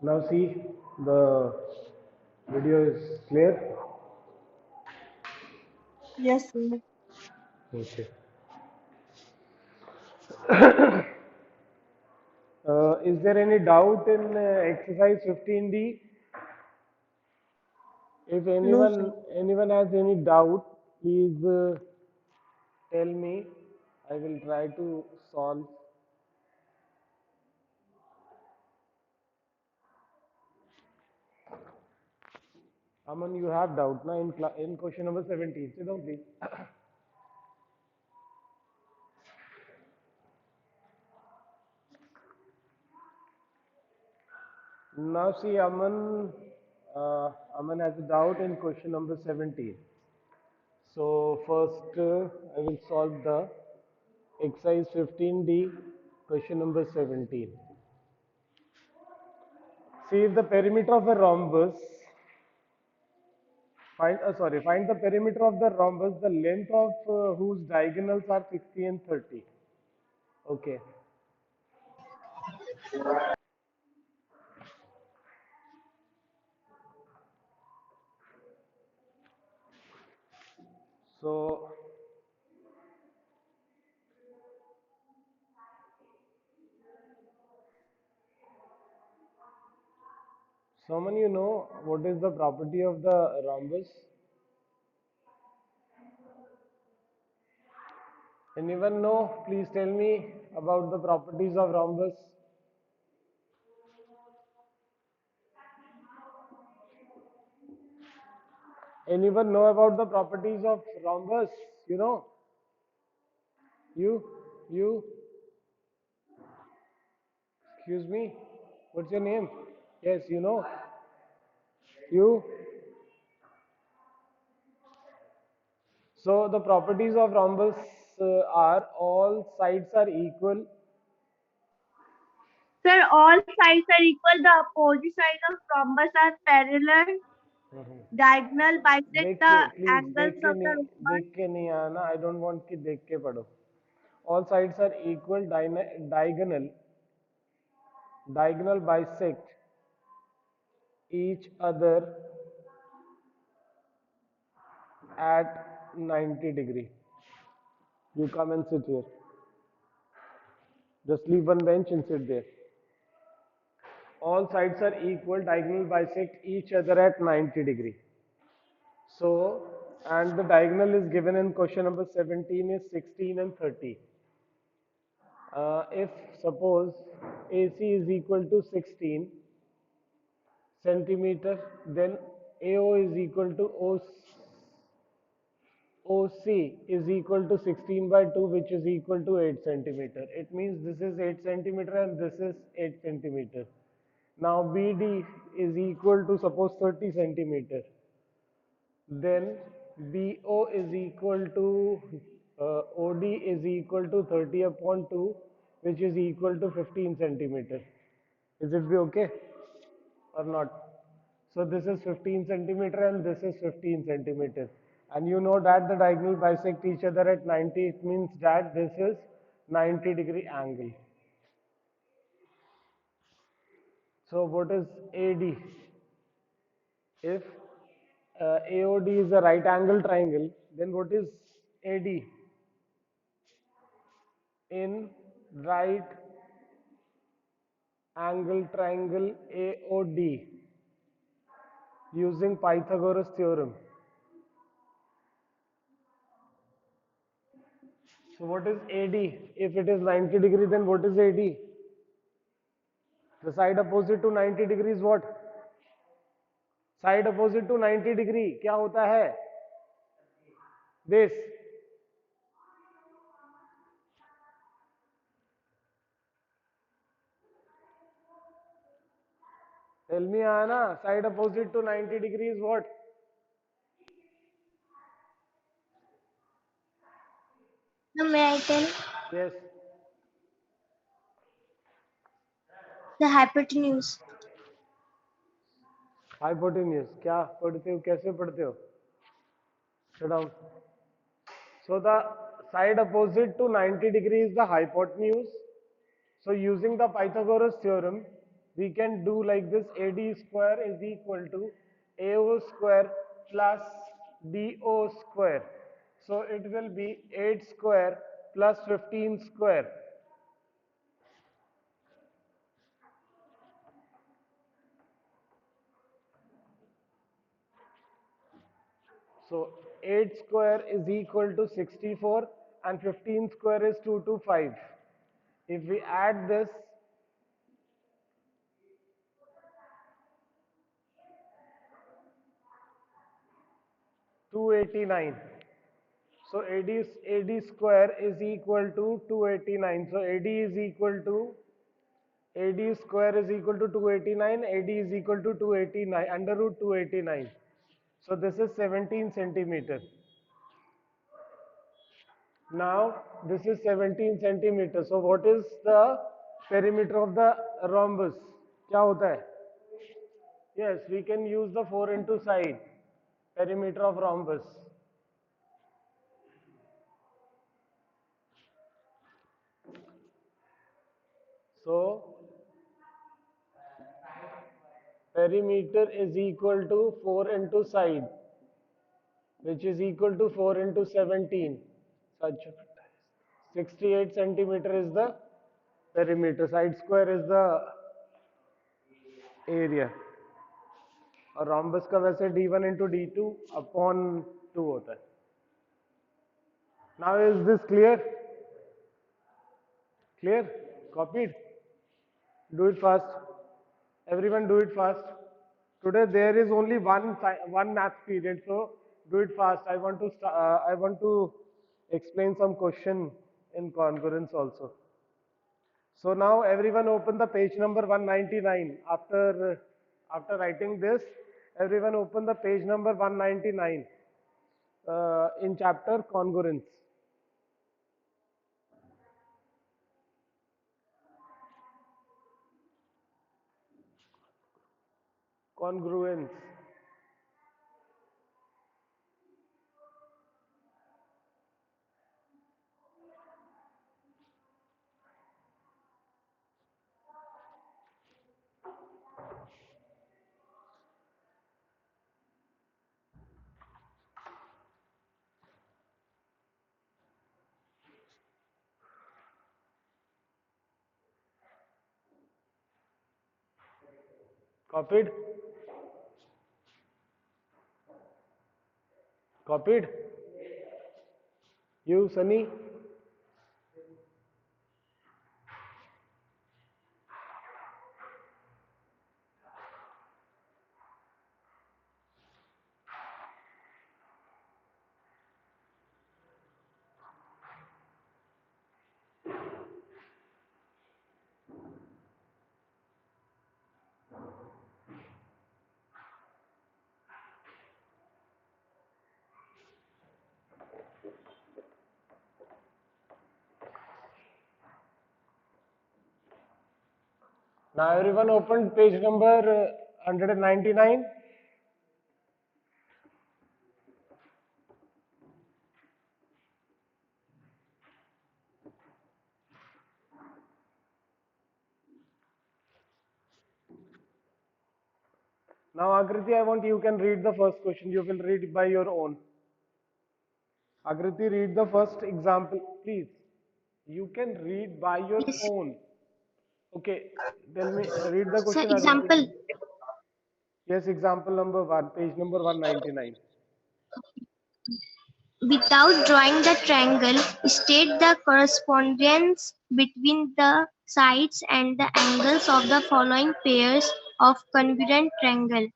Now see, the video is clear. Yes, sir. Okay. Is there any doubt in exercise 15D? If No, sir. anyone has any doubt, please tell me. I will try to solve. Aman, you have doubt na in question number 17. Sit down, please. Now see, Aman has a doubt in question number 17. So first, I will solve the exercise 15D, question number 17. See if the perimeter of a rhombus, find the perimeter of the rhombus, the length of whose diagonals are 60 and 30. Okay. So, someone you know what is the property of the rhombus? Anyone know? Please tell me about the properties of rhombus. Anyone know about the properties of rhombus? You know? You? You? Excuse me? What's your name? Yes, you know? You? So the properties of rhombus are all sides are equal. Sir, all sides are equal. The opposite sides of rhombus are parallel. Diagonal bisect देख के the please angles of the rhombus. देख के नहीं आना I don't want कि देख के पढ़ो all sides are equal diagonal bisect each other at 90 degree. You come and sit here. Just leave one bench and sit there. All sides are equal, diagonal bisect each other at 90 degree. So, and the diagonal is given in question number 17 is 16 and 30. If suppose AC is equal to 16 centimeter, then AO is equal to OC is equal to 16 by 2, which is equal to 8 centimeter. It means this is 8 centimeter and this is 8 centimeter. Now BD is equal to suppose 30 centimeter. Then BO is equal to OD is equal to 30 upon 2, which is equal to 15 centimeter. Is it be okay or not? So this is 15 centimeter and this is 15 centimeter. And you know that the diagonal bisect each other at 90. It means that this is 90-degree angle. So what is AD? If AOD is a right angle triangle, then what is AD? In right angle triangle AOD using Pythagoras theorem. So what is AD? If it is 90 degree, then what is AD? The side opposite to 90 degree is what? Side opposite to 90 degree क्या होता है? This. Tell me Anna, side opposite to 90 degree is what? Now, may I tell? Yes. The hypotenuse. Hypotenuse. क्या पढ़ते हो? कैसे पढ़ते हो? Sit down. So the side opposite to 90 degree is the hypotenuse. So using the Pythagoras theorem, we can do like this: AD square is equal to AO square plus DO square. So it will be 8 square plus 15 square. So 8 square is equal to 64 and 15 square is 225. If we add this, 289. So AD square is equal to 289. So AD square is equal to 289. AD is equal to 289 under root 289. So this is 17 centimeter. Now this is 17 centimeter. So what is the perimeter of the rhombus? क्या होता है? Yes, we can use the 4 into side perimeter of rhombus. So perimeter is equal to 4 into side, which is equal to 4 into 17. Such 68 centimeter is the perimeter. Side square is the area. और rhombus का वैसे d1 into d2 upon 2 होता है. Now is this clear? Clear? Copied? Do it fast. Everyone do it fast. Today there is only one math period, so do it fast. I want to explain some question in congruence also. So now everyone open the page number 199. After writing this, everyone open the page number 199 in chapter congruence. Congruence. Copied? Copied? You, Sunny? Now everyone open page number 199. Now Akriti, I want you can read the first question. You will read by your own. Akriti, read the first example, please. You can read by your Yes. own. Okay, tell me, read the So question, Akriti. example, Yes, example number 1, page number 199. without drawing the triangle, state the correspondence between the sides and the angles of the following pairs of congruent triangle.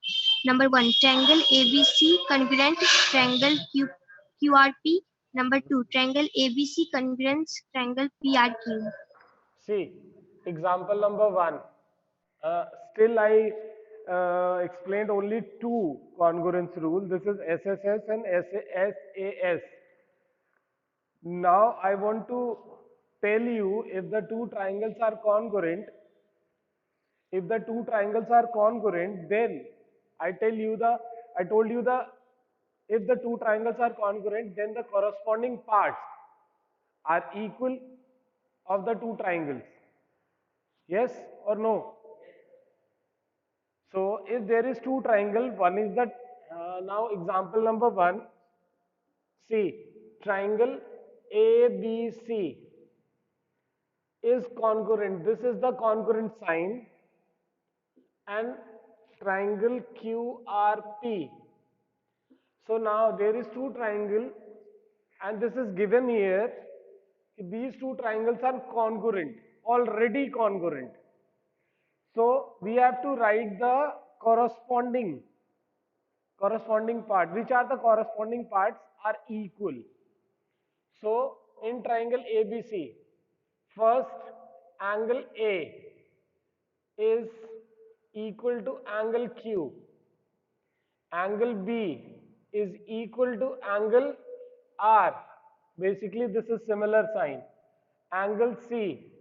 Number 1, triangle ABC congruent triangle QRP. Number 2, triangle ABC congruent triangle PRQ. See, example number 1. Still I explained only two congruence rule. This is SSS and SAS. Now I want to tell you if the two triangles are congruent. If the two triangles are congruent, then I told you if the two triangles are congruent, then the corresponding parts are equal of the two triangles. Yes or no? if there is two triangle, one is the now example number one. See, triangle ABC is congruent. This is the congruent sign, and triangle QRP. So now there is two triangle, and this is given here. These two triangles are congruent, already congruent. So we have to write the corresponding part. Which are the corresponding parts are equal. So in triangle ABC, first angle A is equal to angle Q. Angle B is equal to angle R. Basically, this is similar sign. Angle C,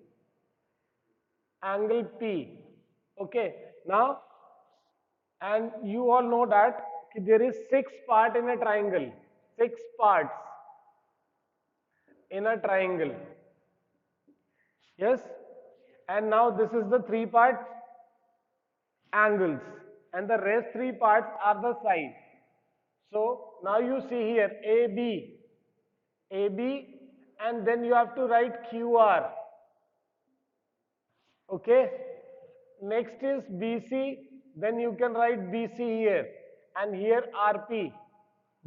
angle P. Okay. Now, and you all know that there is 6 parts in a triangle. 6 parts in a triangle. Yes. And now this is the 3 part angles, and the rest 3 parts are the sides. So now you see here AB, and then you have to write QR. Okay. Next is BC, then you can write BC here, and here RP.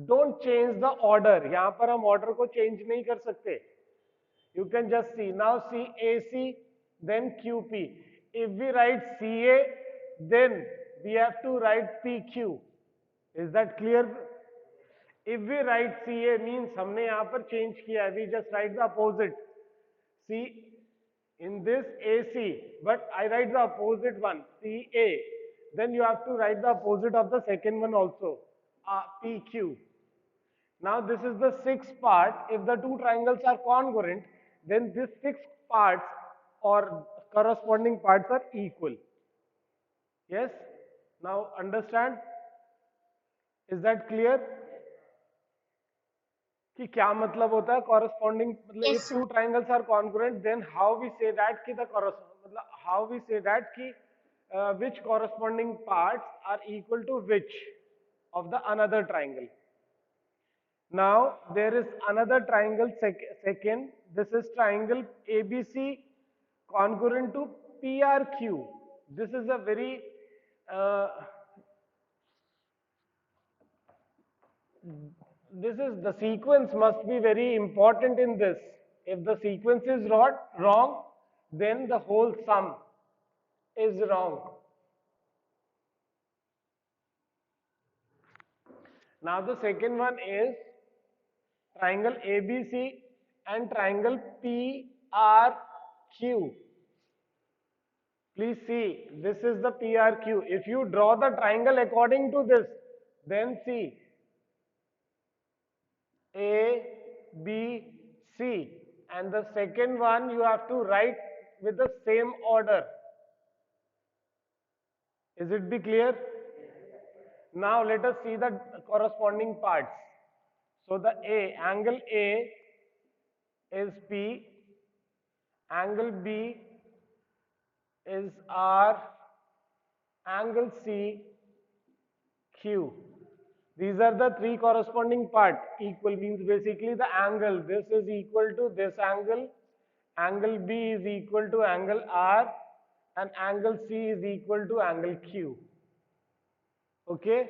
Don't change the order. यहाँ पर हम order को change नहीं कर सकते. You can just see. Now see AC, then QP. If we write CA, then we have to write PQ. Is that clear? If we write CA means हमने यहाँ पर change किया. We just write the opposite. See, in this AC, but I write the opposite one, CA. Then you have to write the opposite of the second one also, PQ. Now this is the 6th part. If the two triangles are congruent, then these 6 parts or corresponding parts are equal. Yes? Now understand? Is that clear? कि क्या मतलब होता है corresponding, मतलब Yes, if two triangles are congruent, then how we say that कि the मतलब how we say that कि which corresponding parts are equal to which of the another triangle. Now there is another triangle second. This is triangle ABC congruent to PRQ. This is a very this is the sequence must be very important in this. If the sequence is wrong, then the whole sum is wrong. Now the second one is triangle ABC and triangle PRQ. Please see, this is the PRQ. If you draw the triangle according to this, then see A, B, C, and the second one you have to write with the same order. Is it be clear? Now let us see the corresponding parts. So the angle A is P, angle B is R, angle C, Q. These are the 3 corresponding parts. Equal means basically the angle. This is equal to this angle. Angle B is equal to angle R, and angle C is equal to angle Q. Okay.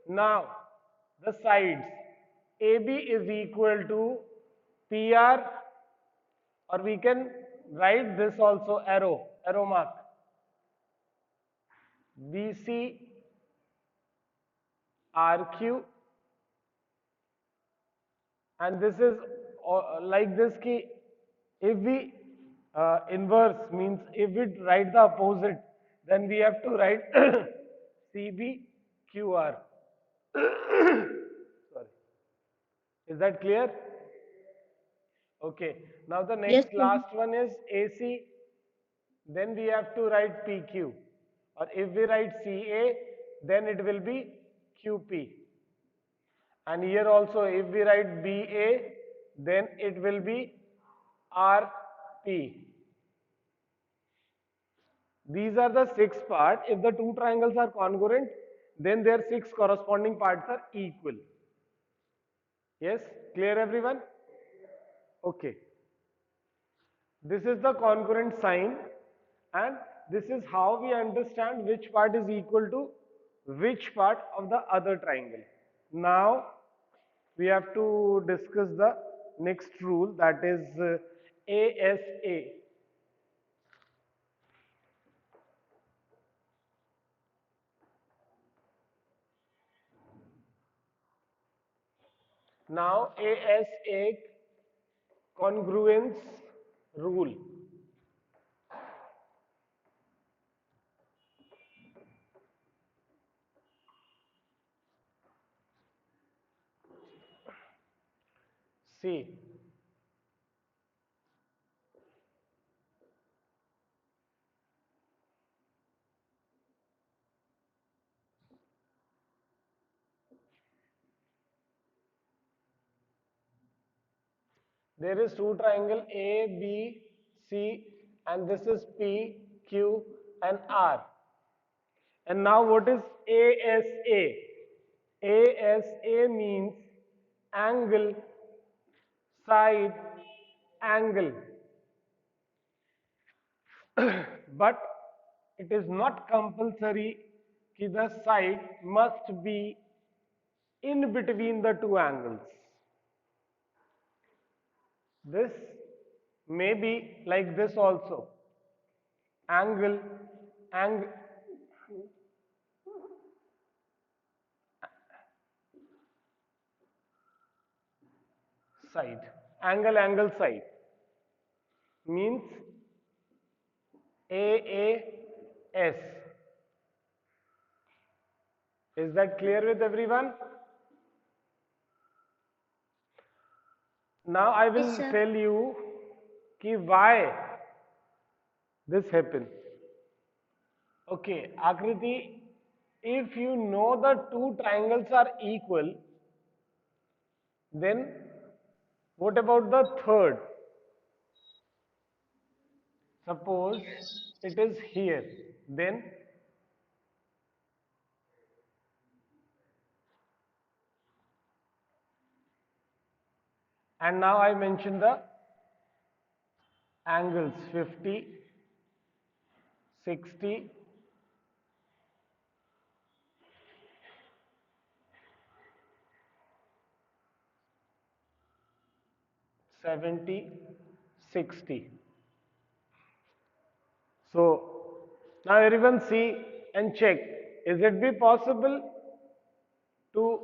Now the sides. AB is equal to PR, or we can write this also arrow mark. BC RQ, and this is like this ki if we inverse means if we write the opposite, then we have to write CBQR. Sorry. Is that clear? Okay. Now the next last one is AC. Then we have to write PQ. Or if we write CA, then it will be QP. And here also if we write BA, then it will be RP. These are the 6 parts. If the two triangles are congruent, then their 6 corresponding parts are equal. Yes, clear everyone? Okay. This is the congruent sign, and this is how we understand which part is equal to which part of the other triangle. Now we have to discuss the next rule, that is ASA. Now ASA congruence rule. See, there is two triangle A, B, C, and this is P, Q, and R. And now what is ASA? ASA means angle, side, angle. But it is not compulsory that the side must be in between the two angles. This may be like this also. Angle, angle, side. Angle, angle, side means AAS. Is that clear with everyone? Now I will Yes, sir. tell you why this happened. Okay, Akriti, if you know the two triangles are equal, then what about the third? Suppose it is here, then and now I mention the angles 50, 60, 70, 60. So now everyone see and check. Is it be possible to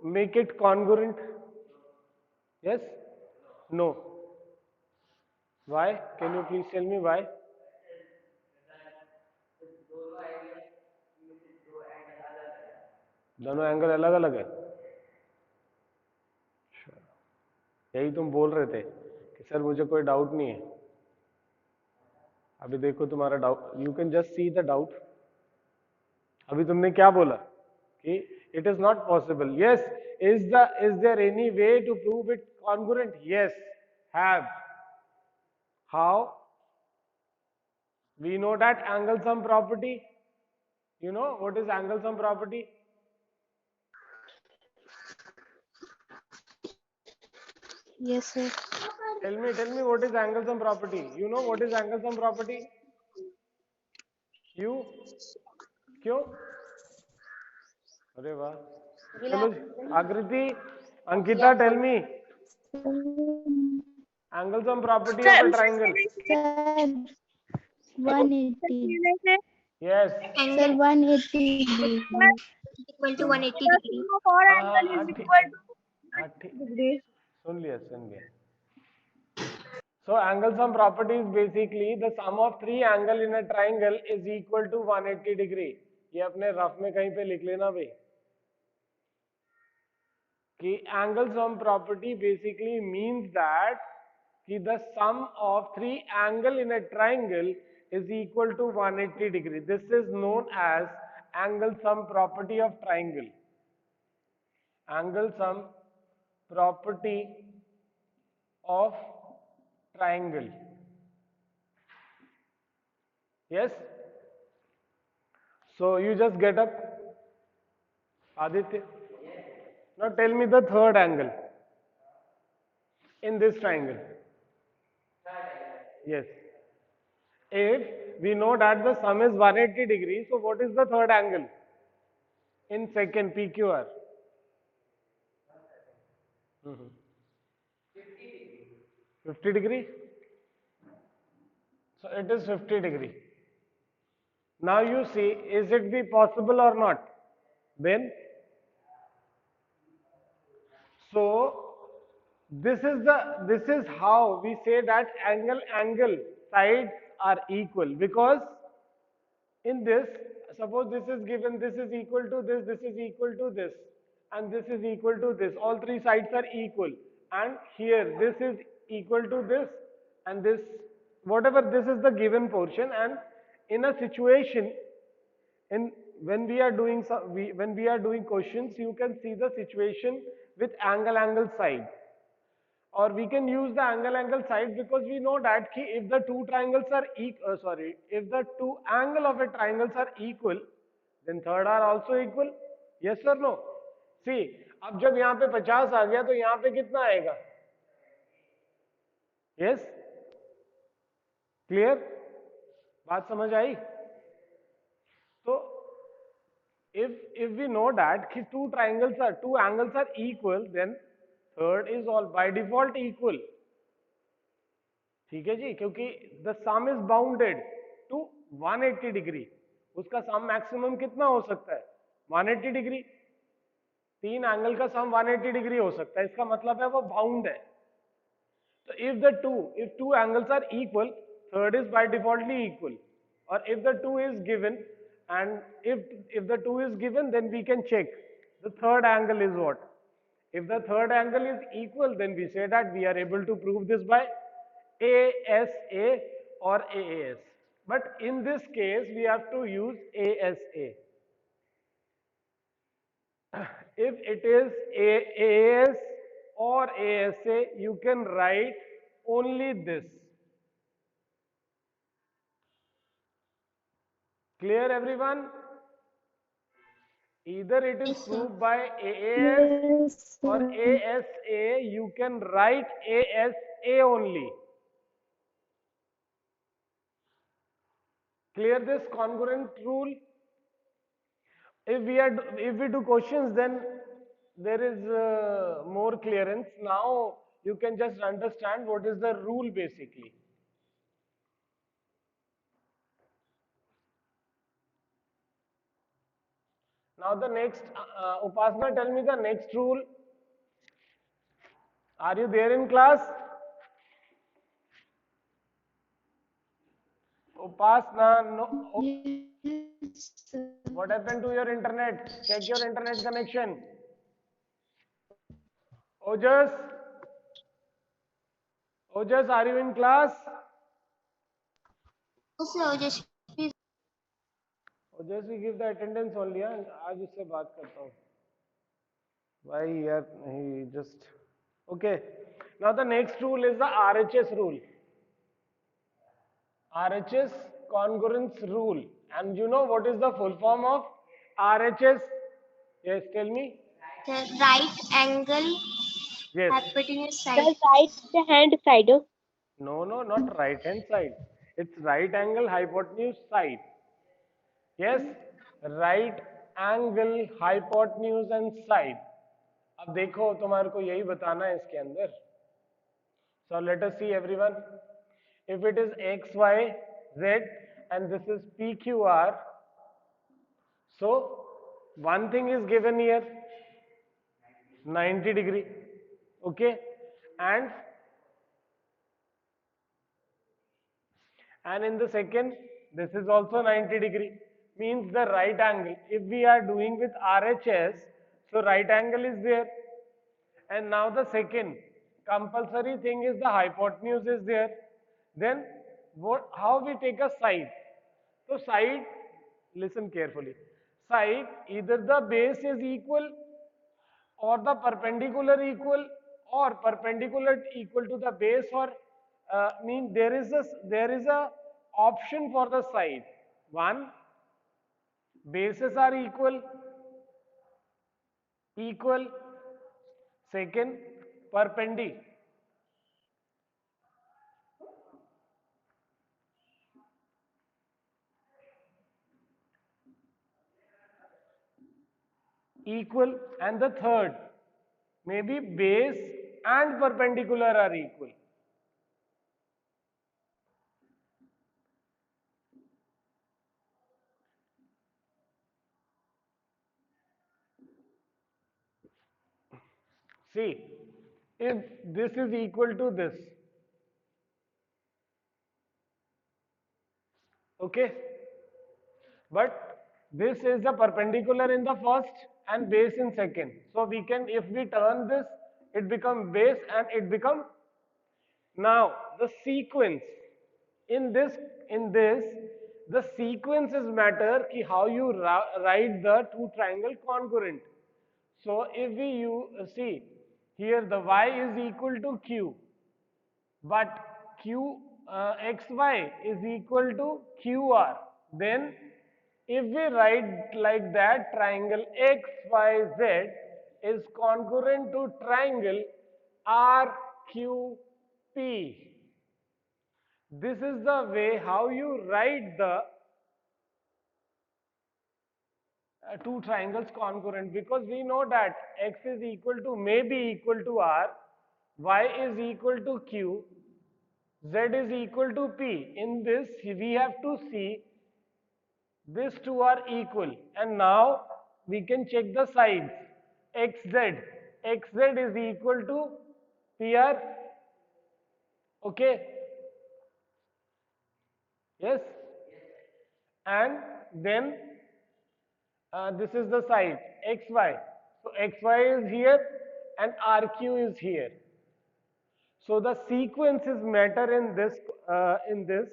make it congruent? Yes? No. Why? Can you please tell me why? दोनों angle अलग अलग है। यही तुम बोल रहे थे कि सर मुझे कोई डाउट नहीं है। अभी देखो तुम्हारा doubt, you can just see the doubt. अभी तुमने क्या बोला कि it is not possible. Yes, is there any way to prove it congruent? Yes, have. How? We know that angle sum property. You know what is angle sum property? Yes, sir. Tell me what is angle sum property? You know what is angle sum property? You? क्यों? अरे वाह, चलो आकृति, Ankita, tell me angle sum property of a triangle. Sir, 180. Yes. Sir, Angle 180 degree. equal to 180 degree. हाँ ठीक, सुन लिया सुन लिया। So angle sum property is basically the sum of three angle in a triangle is equal to 180 degree. ये अपने rough में कहीं पे लिख लेना भाई कि angle sum property basically means that कि the sum of three angle in a triangle is equal to 180 degree. This is known as angle sum property of triangle. Angle sum property of triangle. Yes? So you just get up, Aditya. Now tell me the third angle in this triangle. Yes. If we know that the sum is 180 degrees, so what is the third angle in second PQR? 50 degree. So it is 50 degree. Now you see, is it be possible or not? Then, so this is how we say that angle sides are equal, because in this, suppose this is given, this is equal to this is equal to this, and this is equal to this. All three sides are equal. And here, this is equal to this, and this, whatever, this is the given portion. And in a situation, in when we are doing when we are doing questions, you can see the situation with angle side, or we can use the angle side, because we know that if the two triangles are if the two angle of a triangles are equal, then third are also equal. Yes or no? See, अब जब यहाँ पे 50 आ गया, तो यहाँ पे कितना आएगा? Yes, clear? बात समझ आई? तो if we know that two angles are equal, then third is all by default equal. ठीक है जी, क्योंकि the sum is bounded to 180 degree. उसका सम मैक्सिमम कितना हो सकता है? 180 डिग्री. तीन एंगल का सम 180 डिग्री हो सकता है, इसका मतलब है वो बाउंड है. तो if two angles are equal, third is by defaultly equal. Or if the two is given, and if the two is given, then we can check the third angle is what. If the third angle is equal, then we say that we are able to prove this by ASA or AAS. But in this case, we have to use ASA. If it is AAS or ASA, you can write only this. Clear, everyone? Either it is proved by AAS Yes, or sir. ASA, you can write ASA only. Clear this congruent rule? If we do questions, then there is more clearance. Now you can just understand what is the rule basically. Now the next, Upasana, tell me the next rule. Are you there in class? Upasana, no. Yes, sir. What happened to your internet? Check your internet connection. Ojas, are you in class? Ojas, give the attendance only. आज उससे बात करता हूँ. Why यार he just okay. Now the next rule is the RHS rule. RHS congruence rule. And you know what is the full form of RHS? Yes, tell me. The right angle Yes. hypotenuse The side. right hand side. No, not right hand side. It's right angle hypotenuse side. Yes, right angle hypotenuse and side. अब देखो तुम्हारे को यही बताना है इसके अंदर. So let us see, everyone. If it is X, Y, Z and this is PQR, so one thing is given here, 90 degree, okay, and in the second, this is also 90 degree, means the right angle. If we are doing with RHS, so right angle is there. And now the second compulsory thing is the hypotenuse is there. Then how we take a side? So side, listen carefully. Side, either the base is equal or the perpendicular equal, or perpendicular equal to the base, or mean there is a option for the side. One, bases are equal. Second, perpendicular. Equal, and the third, maybe base and perpendicular are equal. See, if this is equal to this, okay, but this is the perpendicular in the first and base in second. So we can, if we turn this, it become base and it become. Now the sequence in this the sequences matter ki how you write the two triangle congruent. So if we see here, the y is equal to q, but q xy is equal to qr. Then if we write like that, triangle xyz is congruent to triangle rqp. This is the way how you write the two triangles congruent, because we know that x is equal to, may be equal to r, y is equal to q, z is equal to p. In this we have to see these two are equal, and now we can check the sides. xz is equal to pr, okay, yes, and then this is the side xy. So xy is here and rq is here. So the sequences matter in this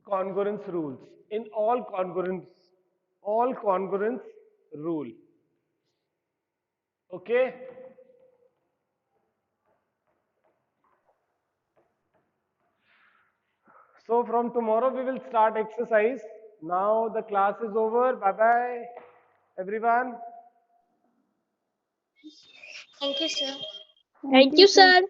congruence rules, in all congruence rule. Okay. So from tomorrow we will start exercise. Now the class is over. Bye bye, everyone. Thank you, sir. Thank Thank you, you, sir. sir.